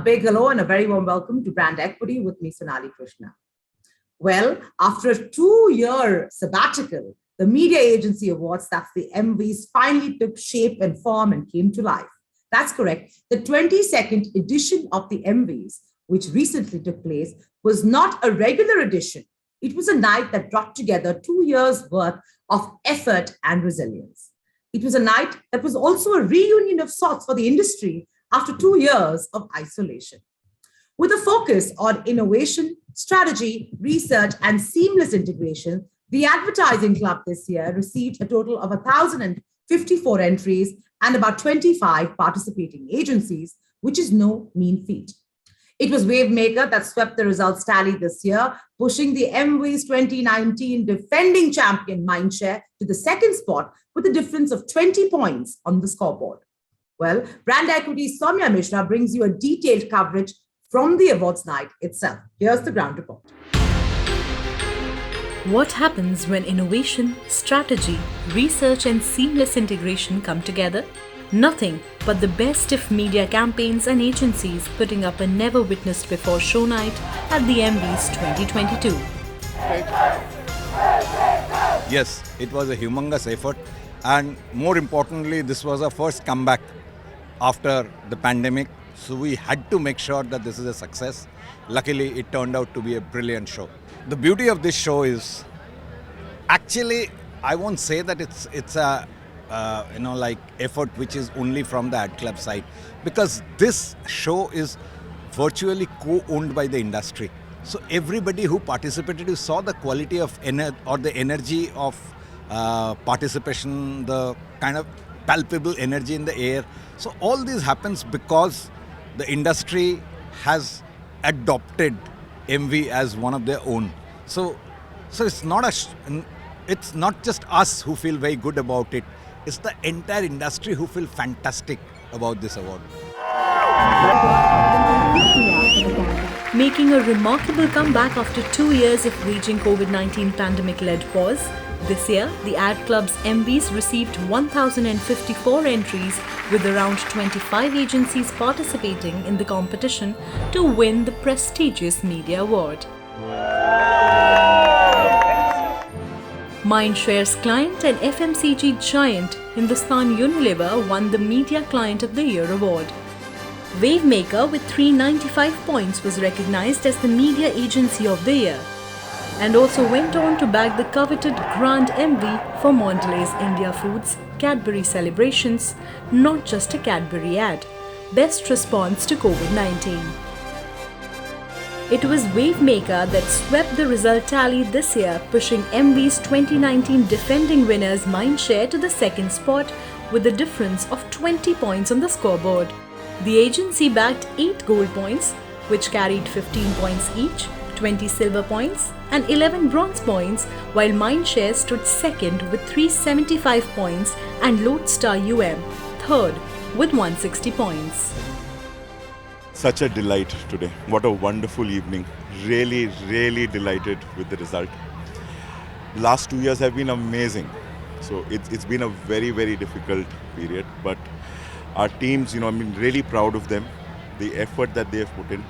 A big hello and a very warm welcome to Brand Equity with me, Sonali Krishna. Well, after a 2-year sabbatical, the Media Agency Awards, that's the Emvies, finally took shape and form and came to life. That's correct. The 22nd edition of the Emvies, which recently took place, was not a regular edition. It was a night that brought together 2 years' worth of effort and resilience. It was a night that was also a reunion of sorts for the industry after 2 years of isolation. With a focus on innovation, strategy, research, and seamless integration, the Advertising Club this year received a total of 1,054 entries and about 25 participating agencies, which is no mean feat. It was Wavemaker that swept the results tally this year, pushing the Emvies 2019 defending champion Mindshare to the second spot with a difference of 20 points on the scoreboard. Well, Brand Equity's Soumya Mishra brings you a detailed coverage from the awards night itself. Here's the ground report. What happens when innovation, strategy, research and seamless integration come together? Nothing but the best of media campaigns and agencies putting up a never-witnessed-before show night at the Emvies 2022. Yes, it was a humongous effort, and more importantly, this was our first comeback after the pandemic. So we had to make sure that this is a success. Luckily, it turned out to be a brilliant show. The beauty of this show is, actually, I won't say that it's a effort which is only from the ad club side, because this show is virtually co-owned by the industry. So everybody who participated, you saw the quality of the energy of participation, the kind of palpable energy in the air. So all this happens because the industry has adopted Emvee as one of their own. So it's not just us who feel very good about it. It's the entire industry who feel fantastic about this award. Making a remarkable comeback after 2 years of raging COVID-19 pandemic-led pause, this year the Ad Club's Emvies received 1,054 entries with around 25 agencies participating in the competition to win the prestigious media award. Mindshare's client and FMCG giant Hindustan Unilever won the Media Client of the Year award. Wavemaker with 395 points was recognized as the Media Agency of the Year and also went on to bag the coveted Grand Emvee for Mondelez India Foods Cadbury Celebrations, not just a Cadbury ad. Best response to COVID-19. It was Wavemaker that swept the result tally this year, pushing Emvies 2019 defending winners Mindshare to the second spot with a difference of 20 points on the scoreboard. The agency bagged 8 gold points, which carried 15 points each, 20 silver points and 11 bronze points, while Mindshare stood second with 375 points and Lodestar third with 160 points. Such a delight today. What a wonderful evening. Really, really delighted with the result. Last 2 years have been amazing. So it's been a very, very difficult period. But our teams, I'm really proud of them. The effort that they have put in.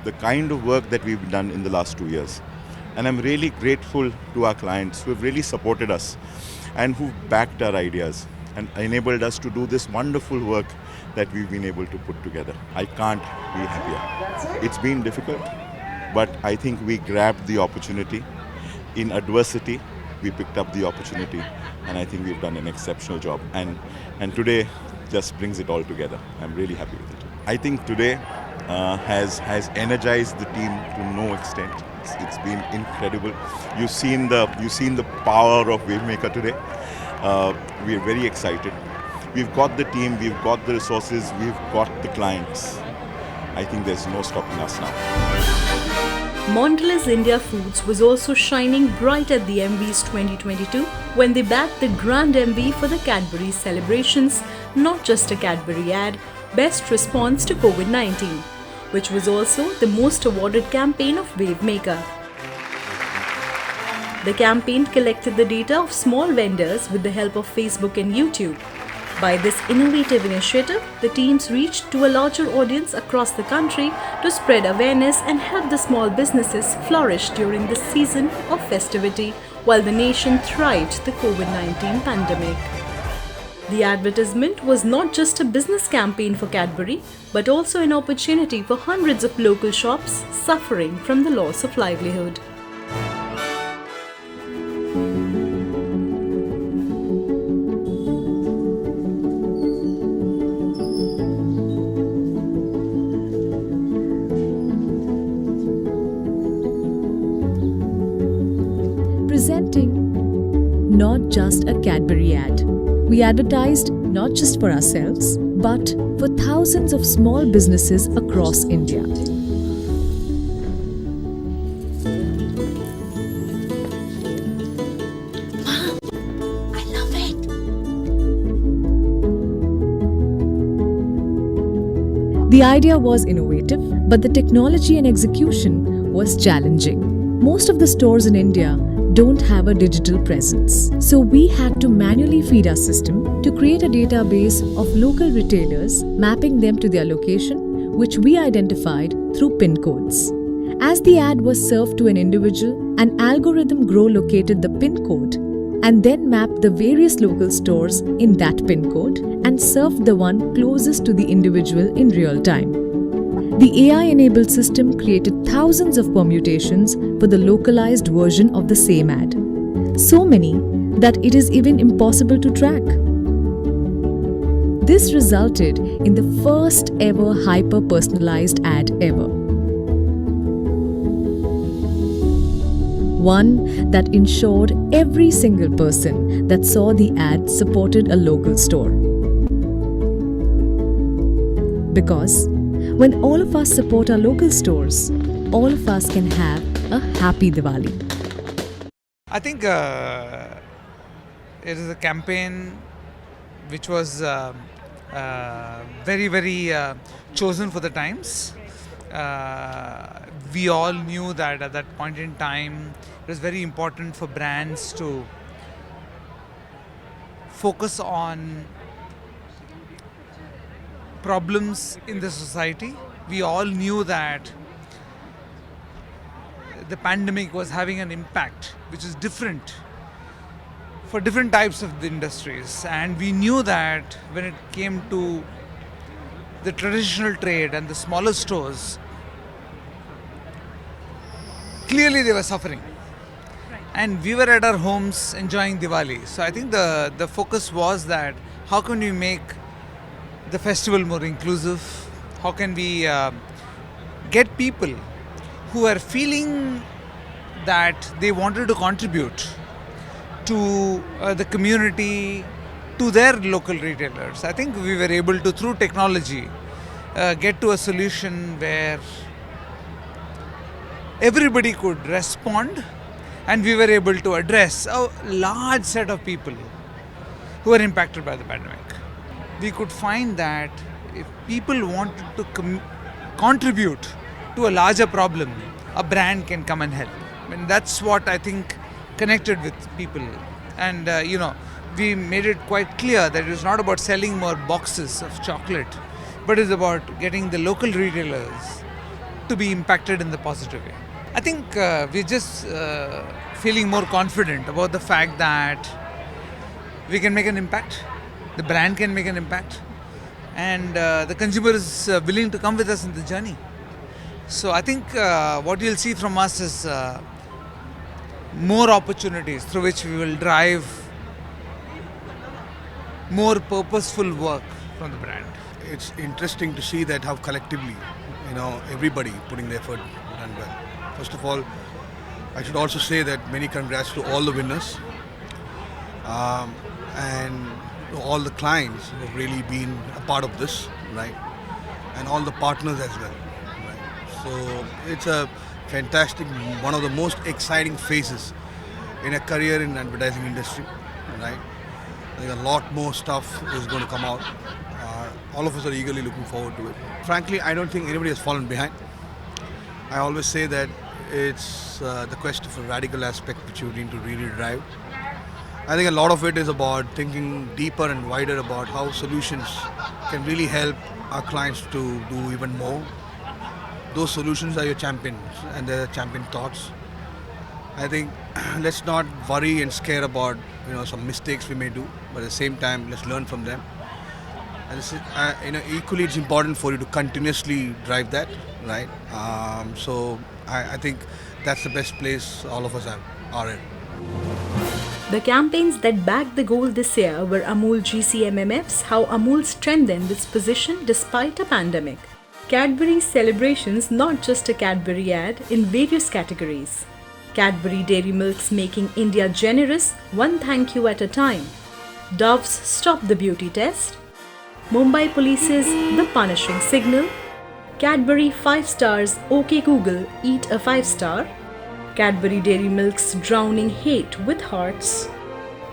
The kind of work that we've done in the last 2 years. And I'm really grateful to our clients who have really supported us and who've backed our ideas and enabled us to do this wonderful work that we've been able to put together. I can't be happier. It's been difficult, but I think we grabbed the opportunity. In adversity, we picked up the opportunity, and I think we've done an exceptional job. And today just brings it all together. I'm really happy with it. I think today has energized the team to no extent. It's been incredible. You've seen the power of Wavemaker today. We are very excited. We've got the team, we've got the resources, we've got the clients. I think there's no stopping us now. Mondelez India Foods was also shining bright at the Emvies 2022 when they backed the Grand Emvee for the Cadbury Celebrations, not just a Cadbury ad, Best Response to COVID-19, which was also the most awarded campaign of Wavemaker. The campaign collected the data of small vendors with the help of Facebook and YouTube. By this innovative initiative, the teams reached to a larger audience across the country to spread awareness and help the small businesses flourish during this season of festivity while the nation thrived the COVID-19 pandemic. The advertisement was not just a business campaign for Cadbury, but also an opportunity for hundreds of local shops suffering from the loss of livelihood. Presenting not just a Cadbury ad. We advertised not just for ourselves, but for thousands of small businesses across India. I love it. The idea was innovative, but the technology and execution was challenging. Most of the stores in India don't have a digital presence. So we had to manually feed our system to create a database of local retailers, mapping them to their location, which we identified through PIN codes. As the ad was served to an individual, an algorithm located the PIN code and then mapped the various local stores in that PIN code and served the one closest to the individual in real time. The AI-enabled system created thousands of permutations for the localized version of the same ad. So many that it is even impossible to track. This resulted in the first ever hyper-personalized ad ever. One that ensured every single person that saw the ad supported a local store. Because when all of us support our local stores, all of us can have a happy Diwali. I think it is a campaign which was very chosen for the times. We all knew that at that point in time it was very important for brands to focus on problems in the society. We all knew that the pandemic was having an impact which is different for different types of the industries, and we knew that when it came to the traditional trade and the smaller stores, clearly they were suffering. And we were at our homes enjoying Diwali. So I think the focus was that how can we make the festival more inclusive? How can we get people who are feeling that they wanted to contribute to the community, to their local retailers? I think we were able to, through technology, get to a solution where everybody could respond, and we were able to address a large set of people who were impacted by the pandemic. We could find that if people wanted to contribute to a larger problem, a brand can come and help. I mean, that's what I think connected with people. And, we made it quite clear that it was not about selling more boxes of chocolate, but it's about getting the local retailers to be impacted in the positive way. I think we're just feeling more confident about the fact that we can make an impact. The brand can make an impact, and the consumer is willing to come with us in the journey. So I think what you'll see from us is more opportunities through which we will drive more purposeful work from the brand. It's interesting to see that how collectively, everybody putting their effort done well. First of all, I should also say that many congrats to all the winners. And all the clients who have really been a part of this, right? And all the partners as well, right? So it's a fantastic, one of the most exciting phases in a career in advertising industry, right? I think a lot more stuff is going to come out. All of us are eagerly looking forward to it. Frankly, I don't think anybody has fallen behind. I always say that it's the quest of a radical aspect which you need to really drive. I think a lot of it is about thinking deeper and wider about how solutions can really help our clients to do even more. Those solutions are your champions and they're champion thoughts. I think let's not worry and scare about some mistakes we may do, but at the same time let's learn from them. And equally it's important for you to continuously drive that, right? So I think that's the best place all of us are in. The campaigns that backed the goal this year were Amul GCMMF's How Amul Strengthened Its Position Despite a Pandemic, Cadbury's Celebrations Not Just a Cadbury Ad in various categories, Cadbury Dairy Milk's Making India Generous, One Thank You at a Time, Dove's Stop the Beauty Test, Mumbai Police's The Punishing Signal, Cadbury 5 Stars OK Google Eat a 5-star, Cadbury Dairy Milk's Drowning Hate with Hearts,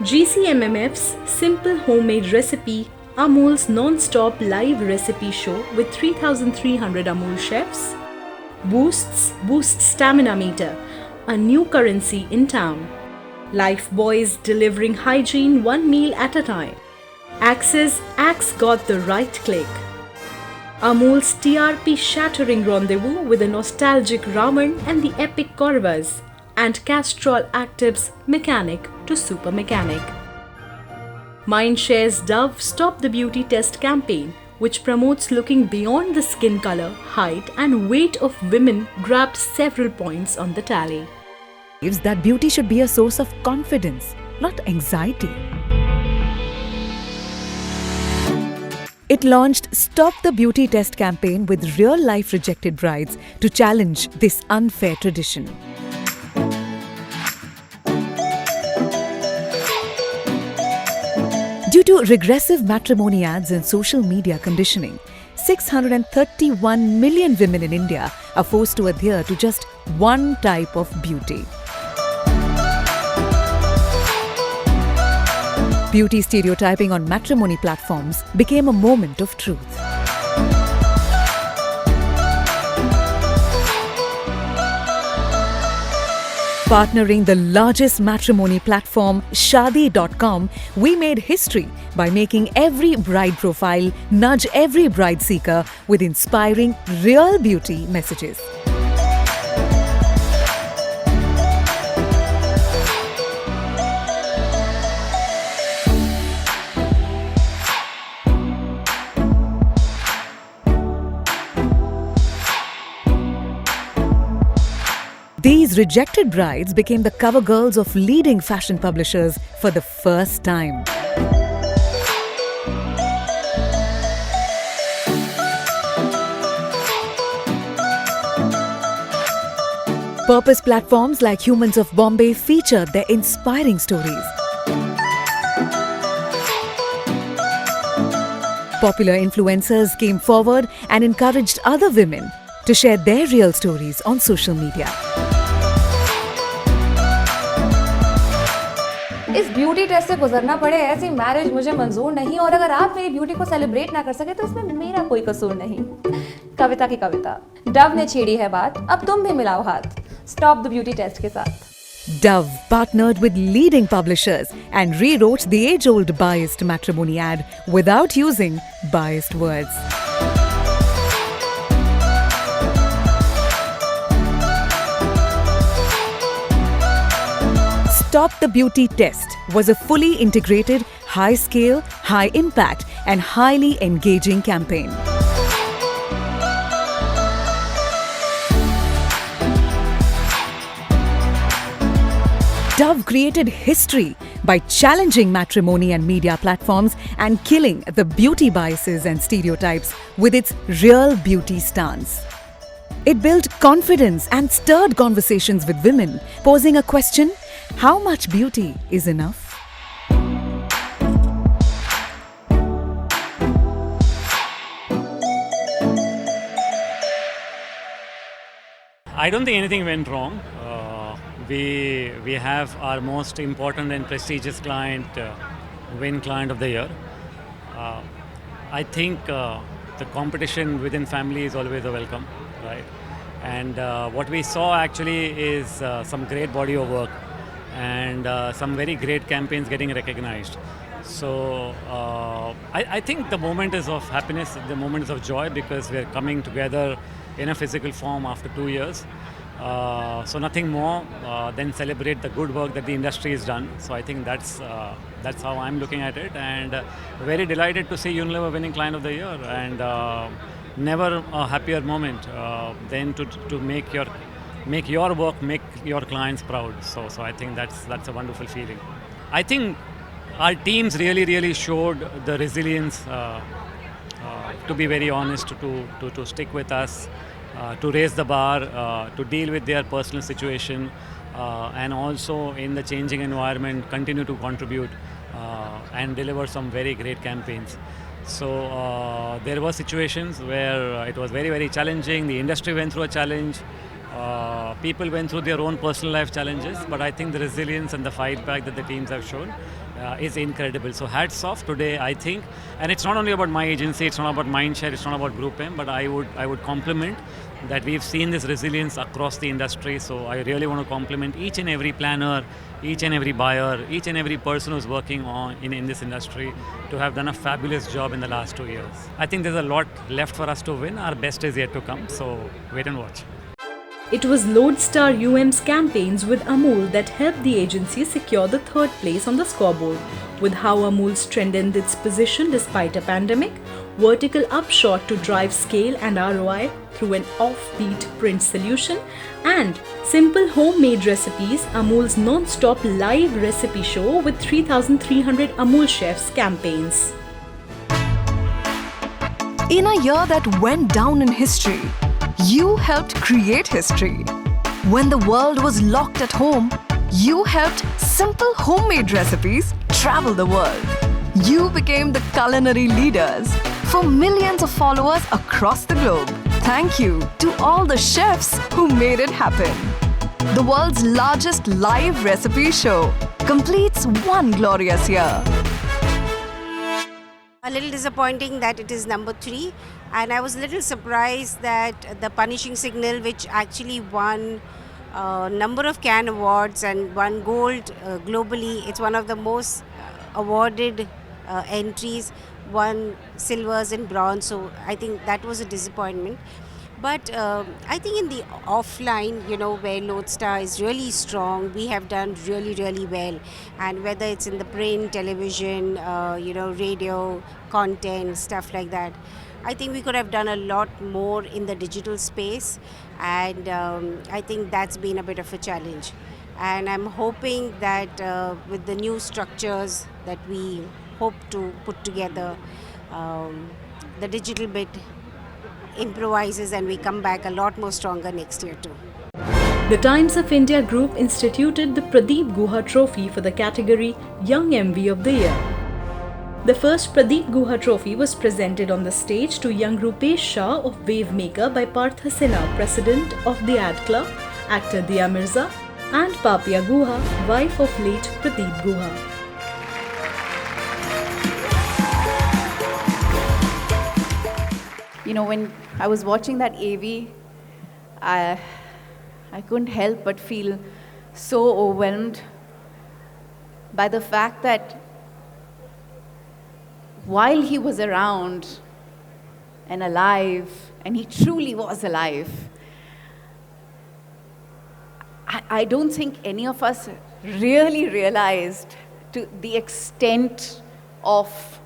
GCMMF's Simple Homemade Recipe, Amul's non-stop live recipe show with 3,300 Amul chefs, Boost's Boost Stamina Meter, a new currency in town, Lifebuoy's delivering hygiene one meal at a time, Axe's Axe got the right click, Amul's TRP shattering rendezvous with a nostalgic Raman and the epic Kauravas, and Castrol Active's Mechanic to Super Mechanic. Mindshare's Dove Stop the Beauty Test campaign, which promotes looking beyond the skin color, height, and weight of women, grabbed several points on the tally. Believes that beauty should be a source of confidence, not anxiety. It launched Stop the Beauty Test campaign with real-life rejected brides to challenge this unfair tradition. Due to regressive matrimony ads and social media conditioning, 631 million women in India are forced to adhere to just one type of beauty. Beauty stereotyping on matrimony platforms became a moment of truth. Partnering the largest matrimony platform, Shaadi.com, we made history by making every bride profile nudge every bride seeker with inspiring real beauty messages. These rejected brides became the cover girls of leading fashion publishers for the first time. Purpose platforms like Humans of Bombay featured their inspiring stories. Popular influencers came forward and encouraged other women to share their real stories on social media. इस beauty test से गुजरना पड़े ऐसी marriage मुझे मंजूर नहीं, और अगर आप मेरी ब्यूटी को सेलिब्रेट ना कर सके तो इसमें मेरा कोई कसूर नहीं। कविता की कविता, डव ने छेड़ी है बात, अब तुम भी मिलाओ हाथ स्टॉप द ब्यूटी टेस्ट के साथ। Dove partnered with leading publishers and rewrote the age-old biased matrimony ad without using biased words. Stop the Beauty Test was a fully integrated, high-scale, high-impact and highly engaging campaign. Dove created history by challenging matrimony and media platforms and killing the beauty biases and stereotypes with its real beauty stance. It built confidence and stirred conversations with women, posing a question: how much beauty is enough? I don't think anything went wrong. We have our most important and prestigious client win Client of the Year. I think the competition within family is always a welcome, right? And what we saw actually is some great body of work and some very great campaigns getting recognized. So I think the moment is of happiness, the moment is of joy, because we are coming together in a physical form after 2 years. So nothing more than celebrate the good work that the industry has done. So I think that's how I'm looking at it, and very delighted to see Unilever winning Client of the Year, and never a happier moment than to make your work, make your clients proud. So I think that's a wonderful feeling. I think our teams really showed the resilience, to be very honest, to stick with us, to raise the bar, to deal with their personal situation, and also in the changing environment continue to contribute and deliver some very great campaigns. So there were situations where it was very challenging. The industry went through a challenge. People went through their own personal life challenges, but I think the resilience and the fight back that the teams have shown is incredible. So hats off today, I think. And it's not only about my agency, it's not about Mindshare, it's not about Group M, but I would compliment that we've seen this resilience across the industry. So I really want to compliment each and every planner, each and every buyer, each and every person who's working in this industry to have done a fabulous job in the last 2 years. I think there's a lot left for us to win. Our best is yet to come. So wait and watch. It was Lodestar UM's campaigns with Amul that helped the agency secure the third place on the scoreboard. With how Amul strengthened its position despite a pandemic, vertical upshot to drive scale and ROI through an offbeat print solution, and simple homemade recipes, Amul's non-stop live recipe show with 3,300 Amul chefs campaigns. In a year that went down in history, you helped create history. When the world was locked at home, you helped simple homemade recipes travel the world. You became the culinary leaders for millions of followers across the globe. Thank you to all the chefs who made it happen. The world's largest live recipe show completes one glorious year. A little disappointing that it is number 3, and I was a little surprised that the Punishing Signal, which actually won a number of Cannes Awards and won gold globally, it's one of the most awarded entries, won silvers and bronze, so I think that was a disappointment. But I think in the offline, where Lodestar is really strong, we have done really well. And whether it's in the print, television, radio, content, stuff like that, I think we could have done a lot more in the digital space. And I think that's been a bit of a challenge. And I'm hoping that with the new structures that we hope to put together, the digital bit improvises and we come back a lot more stronger next year too. The Times of India Group instituted the Pradeep Guha Trophy for the category Young Emvee of the Year. The first Pradeep Guha Trophy was presented on the stage to young Rupesh Shah of Wavemaker by Parth Hasina, president of the Ad Club, actor Diya Mirza, and Papia Guha, wife of late Pradeep Guha. When I was watching that AV, I couldn't help but feel so overwhelmed by the fact that while he was around and alive, and he truly was alive, I don't think any of us really realized to the extent of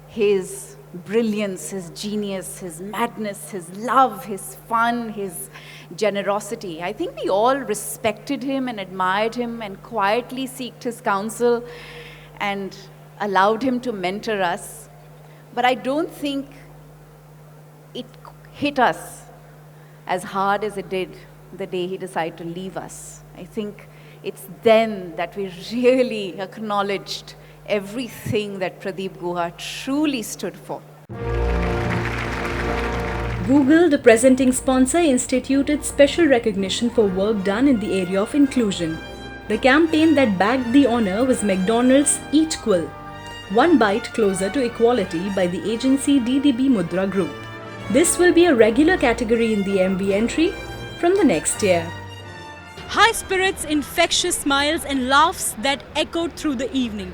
his brilliance, his genius, his madness, his love, his fun, his generosity. I think we all respected him and admired him and quietly sought his counsel and allowed him to mentor us. But I don't think it hit us as hard as it did the day he decided to leave us. I think it's then that we really acknowledged everything that Pradeep Guha truly stood for. Google, the presenting sponsor, instituted special recognition for work done in the area of inclusion. The campaign that bagged the honor was McDonald's Eat Quill, One Bite Closer to Equality by the agency DDB Mudra Group. This will be a regular category in the Emvee entry from the next year. High spirits, infectious smiles, and laughs that echoed through the evening.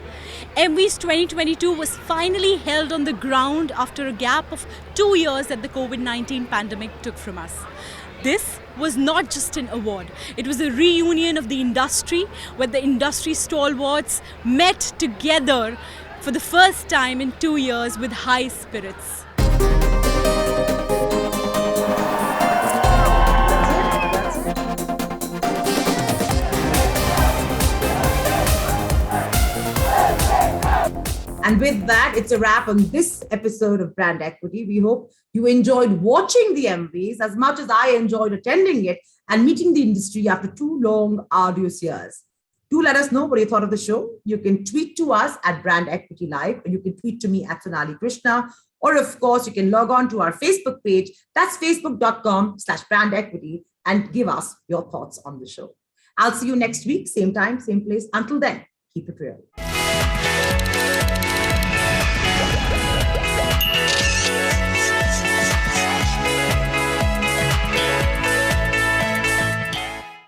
Emvies 2022 was finally held on the ground after a gap of 2 years that the COVID-19 pandemic took from us. This was not just an award. It was a reunion of the industry where the industry stalwarts met together for the first time in 2 years with high spirits. And with that, it's a wrap on this episode of Brand Equity. We hope you enjoyed watching the Emvies as much as I enjoyed attending it and meeting the industry after 2 long, arduous years. Do let us know what you thought of the show. You can tweet to us at Brand Equity Live, or you can tweet to me at Sonali Krishna. Or of course, you can log on to our Facebook page. That's facebook.com/brand equity and give us your thoughts on the show. I'll see you next week, same time, same place. Until then, keep it real.